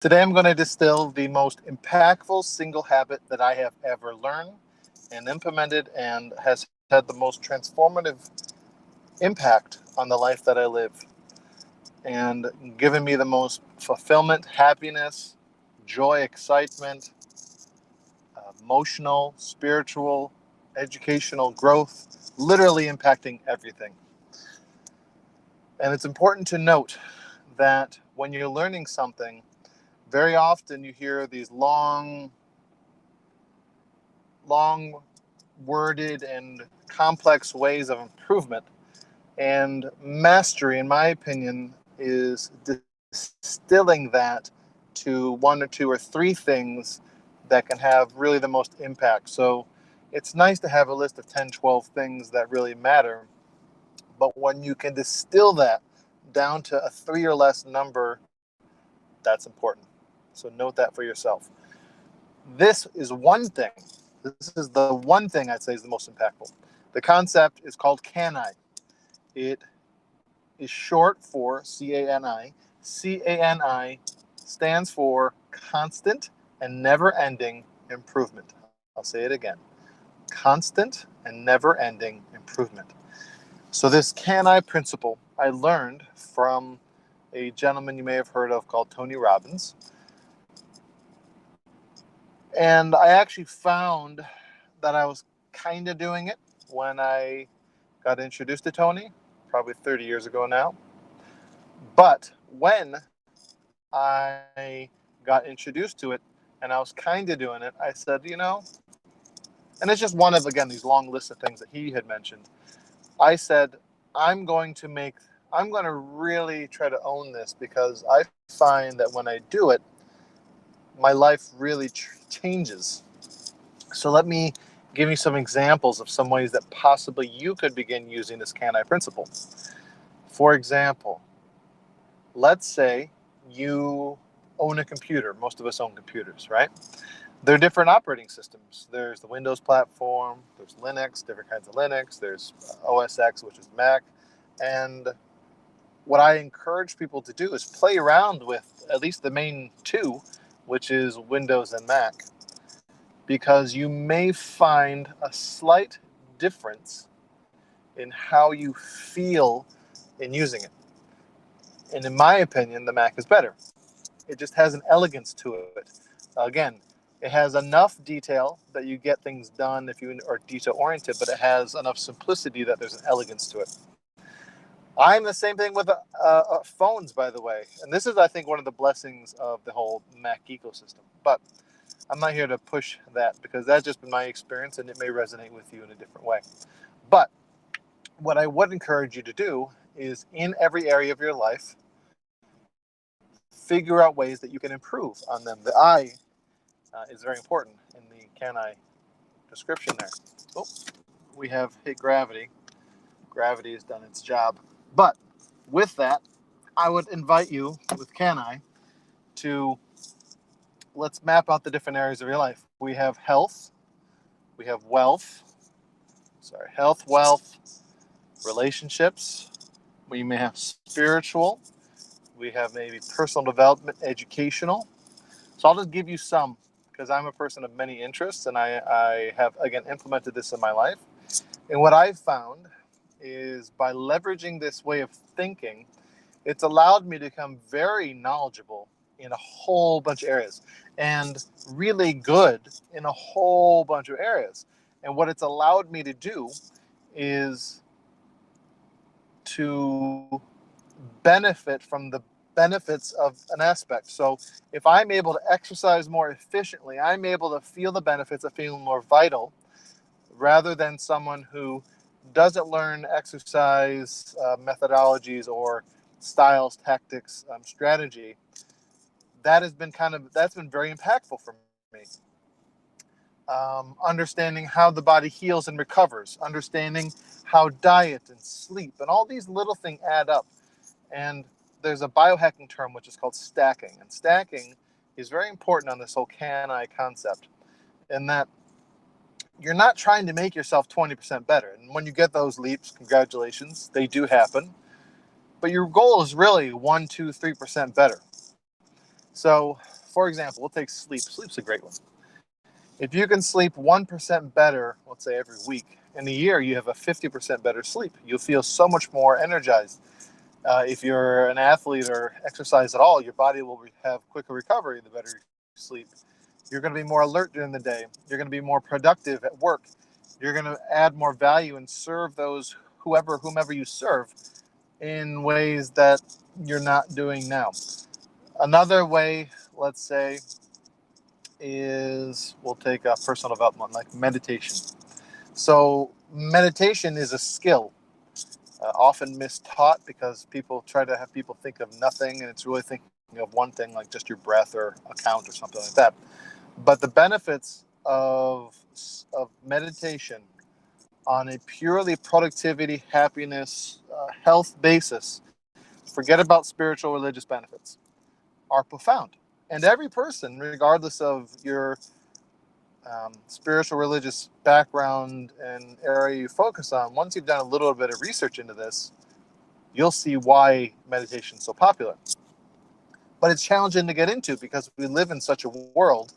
Today I'm going to distill the most impactful single habit that I have ever learned and implemented and has had the most transformative impact on the life that I live and given me the most fulfillment, happiness, joy, excitement, emotional, spiritual, educational growth, literally impacting everything. And it's important to note that when you're learning something, very often you hear these long worded and complex ways of improvement. And mastery, in my opinion, is distilling that to one or two or three things that can have really the most impact. So it's nice to have a list of 10, 12 things that really matter. But when you can distill that down to a three or less number, that's important. So note that for yourself. This is one thing. This is the one thing I'd say is the most impactful. The concept is called CANI. It is short for CANI. CANI stands for constant and never-ending improvement. I'll say it again. Constant and never-ending improvement. So this CANI principle I learned from a gentleman you may have heard of called Tony Robbins. And I actually found that I was kind of doing it when I got introduced to Tony, probably 30 years ago now. But when I got introduced to it and I was kind of doing it, I said, and it's just one of, again, these long lists of things that he had mentioned. I said, I'm going to really try to own this because I find that when I do it, my life really changes. So let me give you some examples of some ways that possibly you could begin using this CANI principle. For example, let's say you own a computer. Most of us own computers, right? There are different operating systems. There's the Windows platform, there's Linux, different kinds of Linux, there's OS X, which is Mac. And what I encourage people to do is play around with at least the main two, which is Windows and Mac, because you may find a slight difference in how you feel in using it. And in my opinion, the Mac is better. It just has an elegance to it. Again, it has enough detail that you get things done if you are detail-oriented, but it has enough simplicity that there's an elegance to it. I'm the same thing with phones, by the way. And this is, I think, one of the blessings of the whole Mac ecosystem. But I'm not here to push that because that's just been my experience and it may resonate with you in a different way. But what I would encourage you to do is in every area of your life, figure out ways that you can improve on them. The I is very important in the CANI description there. Oh, we have hit gravity. Gravity has done its job. But with that, I would invite you with CANI to let's map out the different areas of your life. We have health, we have wealth, relationships, we may have spiritual, we have maybe personal development, educational. So I'll just give you some because I'm a person of many interests and I have, again, implemented this in my life. And what I've found is by leveraging this way of thinking, it's allowed me to become very knowledgeable in a whole bunch of areas and really good in a whole bunch of areas. And what it's allowed me to do is to benefit from the benefits of an aspect. So if I'm able to exercise more efficiently, I'm able to feel the benefits of feeling more vital rather than someone who doesn't learn exercise methodologies or styles, tactics, strategy. That's been very impactful for me. Understanding how the body heals and recovers, understanding how diet and sleep and all these little things add up. And there's a biohacking term which is called stacking. And stacking is very important on this whole CANI concept in that you're not trying to make yourself 20% better. And when you get those leaps, congratulations, they do happen. But your goal is really 1%, 2%, 3% better. So, for example, we'll take sleep. Sleep's a great one. If you can sleep 1% better, let's say every week, in a year you have a 50% better sleep. You'll feel so much more energized. If you're an athlete or exercise at all, your body will have quicker recovery the better you sleep. You're going to be more alert during the day. You're going to be more productive at work. You're going to add more value and serve those whomever you serve in ways that you're not doing now. Another way, let's say, is we'll take a personal development like meditation. So meditation is a skill, often mistaught because people try to have people think of nothing, and it's really thinking of one thing, like just your breath or a count or something like that. But the benefits of meditation on a purely productivity, happiness, health basis, forget about spiritual, religious benefits, are profound. And every person, regardless of your spiritual, religious background and area you focus on, once you've done a little bit of research into this, you'll see why meditation is so popular. But it's challenging to get into because we live in such a world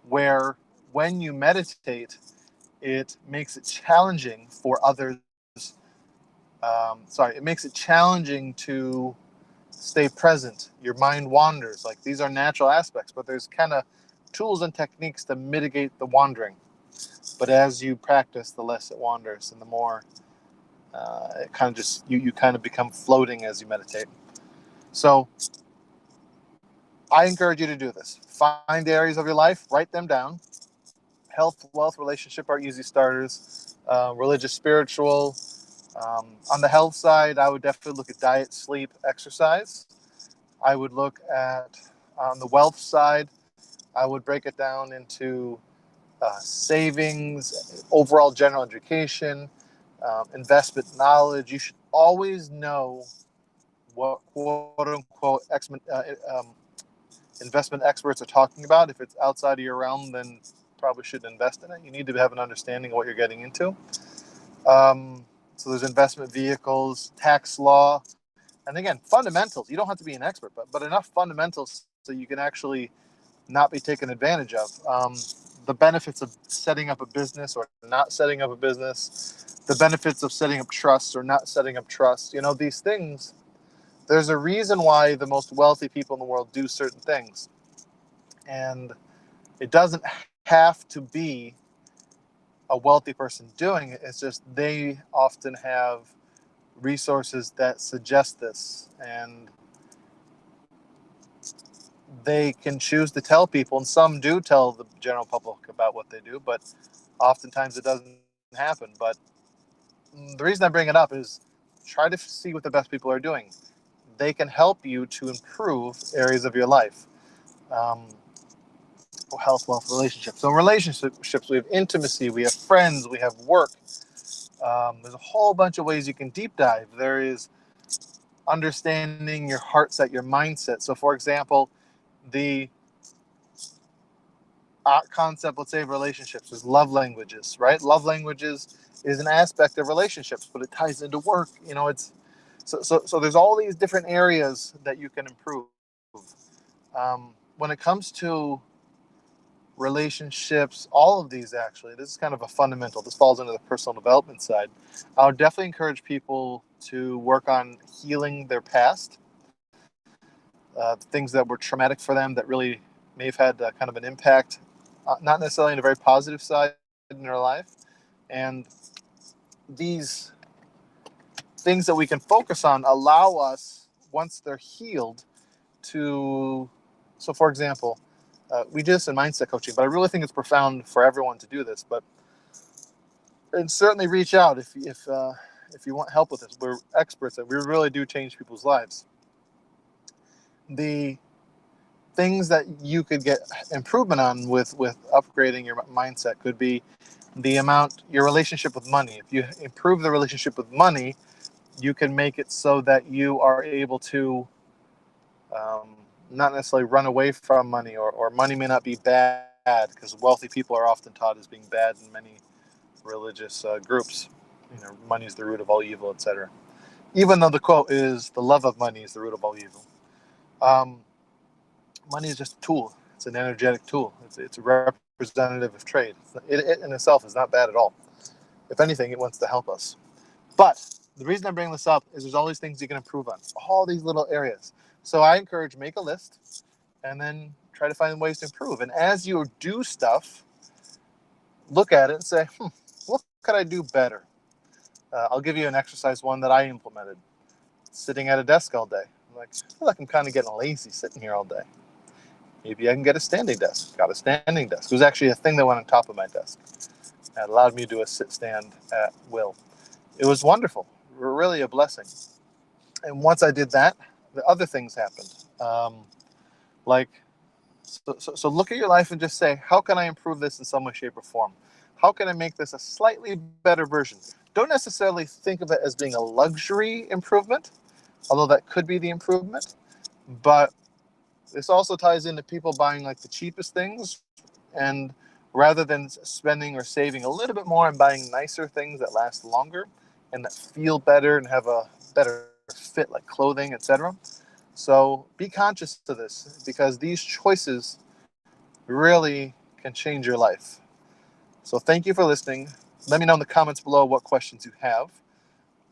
where when you meditate, it makes it challenging for others. It makes it challenging to stay present. Your mind wanders. Like, these are natural aspects, but there's kind of tools and techniques to mitigate the wandering. But as you practice, the less it wanders, and the more it kind of just you kind of become floating as you meditate. So I encourage you to do this. Find areas of your life, write them down. Health, wealth, relationship are easy starters. Religious, spiritual. On the health side, I would definitely look at diet, sleep, exercise. I would look at, on the wealth side, I would break it down into savings, overall general education, investment knowledge. You should always know what quote unquote investment experts are talking about. If it's outside of your realm, then probably shouldn't invest in it. You need to have an understanding of what you're getting into. So there's investment vehicles, tax law, and again, fundamentals. You don't have to be an expert, but enough fundamentals so you can actually not be taken advantage of. The benefits of setting up a business or not setting up a business, the benefits of setting up trusts or not setting up trusts. You know, these things, there's a reason why the most wealthy people in the world do certain things. And it doesn't have to be a wealthy person doing it. It's just they often have resources that suggest this. And they can choose to tell people, and some do tell the general public about what they do, but oftentimes it doesn't happen. But the reason I bring it up is try to see what the best people are doing. They can help you to improve areas of your life. Um, Health, wealth, relationships. So in relationships, we have intimacy, we have friends, we have work. There's a whole bunch of ways you can deep dive. There is understanding your heart set, your mindset. So for example, the concept, let's say, of relationships is love languages, right? Love languages is an aspect of relationships, but it ties into work. You know, it's so there's all these different areas that you can improve. When it comes to relationships, all of these, actually, this is kind of a fundamental. This falls into the personal development side. I would definitely encourage people to work on healing their past, things that were traumatic for them that really may have had kind of an impact, not necessarily in a very positive side in their life. And these things that we can focus on allow us, once they're healed, to, so for example, we do this in mindset coaching, but I really think it's profound for everyone to do this. And certainly reach out if you want help with this. We're experts, and we really do change people's lives. The things that you could get improvement on with upgrading your mindset could be your relationship with money. If you improve the relationship with money, you can make it so that you are able to not necessarily run away from money, or money may not be bad, because wealthy people are often taught as being bad in many religious groups. You know, money is the root of all evil, etc. Even though the quote is, the love of money is the root of all evil. money is just a tool. It's an energetic tool. It's a representative of trade. It in itself is not bad at all. If anything, it wants to help us. But the reason I bring this up is there's all these things you can improve on, all these little areas. So I encourage, make a list and then try to find ways to improve. And as you do stuff, look at it and say, what could I do better? I'll give you an exercise one that I implemented. Sitting at a desk all day. I feel like I'm kind of getting lazy sitting here all day. Maybe I can get a standing desk. Got a standing desk. It was actually a thing that went on top of my desk. It allowed me to do a sit-stand at will. It was wonderful. Really a blessing. And once I did that, the other things happened. So look at your life and just say, how can I improve this in some way, shape, or form? How can I make this a slightly better version? Don't necessarily think of it as being a luxury improvement, although that could be the improvement. But this also ties into people buying like the cheapest things, and rather than spending or saving a little bit more and buying nicer things that last longer and that feel better and have a better fit, like clothing, etc. So be conscious of this, because these choices really can change your life. So thank you for listening. Let me know in the comments below what questions you have.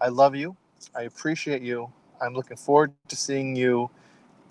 I love you. I appreciate you. I'm looking forward to seeing you